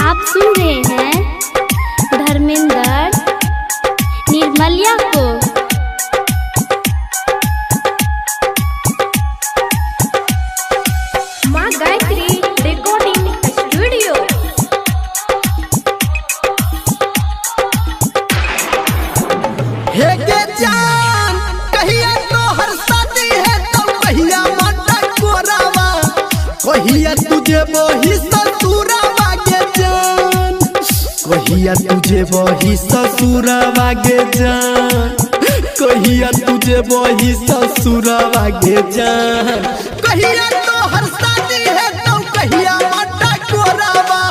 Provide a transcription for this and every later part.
आप सुन रहे हैं धर्मेंद्र निर्मलिया को। माँ गायत्री रिकॉर्डिंग स्टूडियो। हे के जान कहिया तो हर शादी है तो कहिया माता कोरावा, कहिया तुझे वही ससुरावा के जान, कहिया तुझे वही ससुरावा के जान, कहिया तुझे वही ससुरावा के जान, कहिया तो हर शादी है तो कहिया माता कोरावा,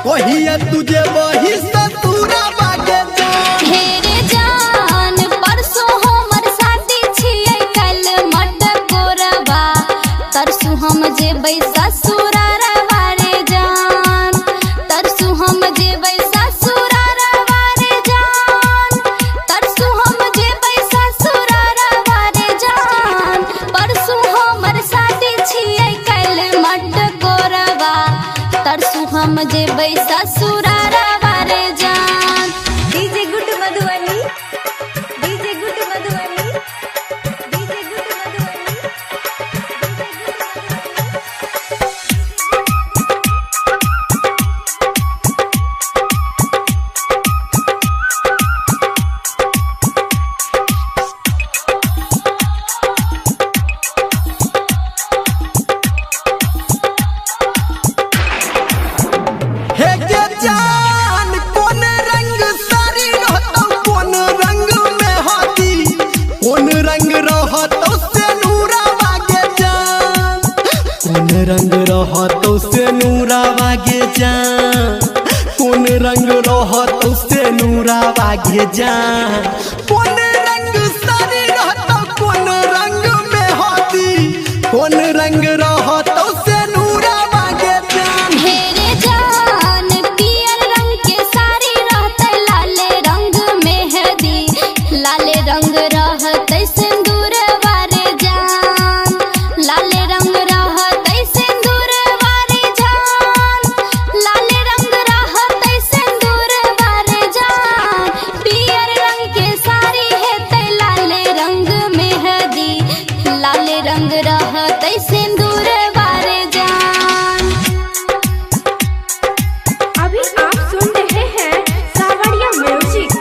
कहिया तुझे वही ससुरावा के जान। हेरे जान परसों हमर शादी छियै कल मट कोरबा, तरसू हम जेबै ससुरारवा रे जान, तरसू हम जेबै ससुरारवा रे जान, तरसू हम जेबै ससुरारवा रे जान, परसू हमर शादी छियै कल मट कोरबा, तरसू हम जेबै ससुरारवा रे जान। DJ good Madhubani, DJ good Madhubani, DJ good Madhubani. हे के जान कौन रंग साड़ी रहतो, कौन रंग में हाथी, कौन रंग रहतो से नूरावा के जान, कौन रंग रहतो से नूरावा के जान, कौन रंग रहतो से नूरावा के जान, कौन रंग साड़ी रहतो, कौन रंग में हाथी, कौन रंग रहतो से नूरावा के जान। हेरे जान पियर रंग के साड़ी रहते, लाले रंग मेहंदी, लाले रंग रहते सिंदूर वारे जान, लाले रंग रहते सिंदूर वारे जान, लाले रंग रहते सिंदूर वारे जान, पियर रंग के साड़ी हेते लाले रंग मेहंदी, लाले रंग रहते सिंदूर वारे जान। अभी आप सुन रहे हैं सावरिया म्यूजिक।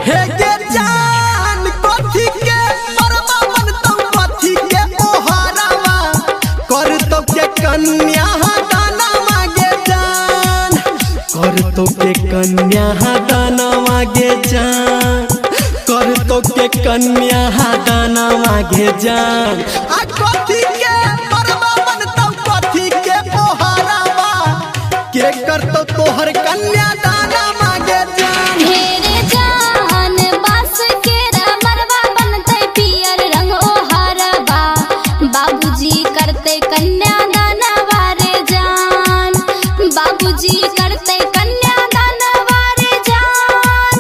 हे के जान कथी के परवा बनतो, कथी के ओहारावा, करतो के कन्या दाना मांगे जान, करतो के कन्या दाना मांगे जान, करतो के कन्या दाना मांगे जान, आ कथी के परवा बनतो, कथी के ओहारावा, के करतो तोहर कन्या दाना मांगे जान। हेरे जान बास के मरवा बनते पियर रंग ओहरबा, बाबूजी करते कन्या दानवा रे जान, बाबूजी करते कन्या दानवा रे जान,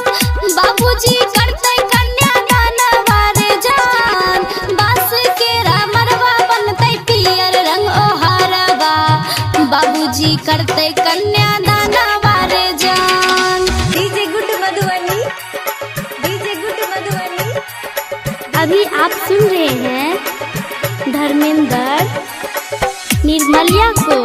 बाबूजी करते कन्या दानवा रे जान, बास के मरवा बनते पियर रंग ओहरबा, बाबूजी करते कन्या दानवा रे जान। DJ good Madhubani, DJ good Madhubani. अभी आप सुन रहे हैं धर्मेंद्र निर्मलिया को।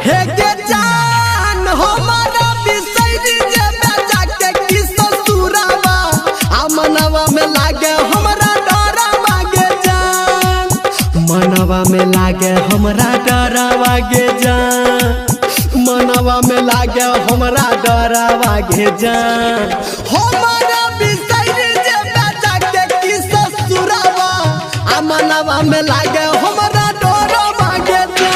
हे के जान हमारा बिसैरी जे बेचा के की ससुरावा, आ मनवा में लागे हमरा डरावा गे जान, मनवा में लागे हमरा डरावा गे जान, मनवा में लागे हमरा डरावा गे जान, हमारा बिसैरी जे बेचा के की ससुरावा, आ मनवा में लागे हमरा डरावा गे जान।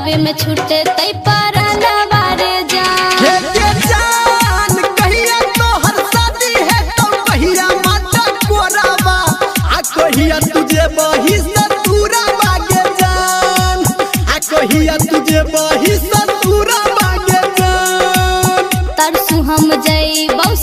परवे में छूटे तई परनवा रे जान। हे के जान कहिया तोहर शादी है तो कहिया माता कोरावा आ कहिया तुझे बही सतुरा बागे जान आ कहिया तुझे बही सतुरा बागे जान। तरसू हम जइबौ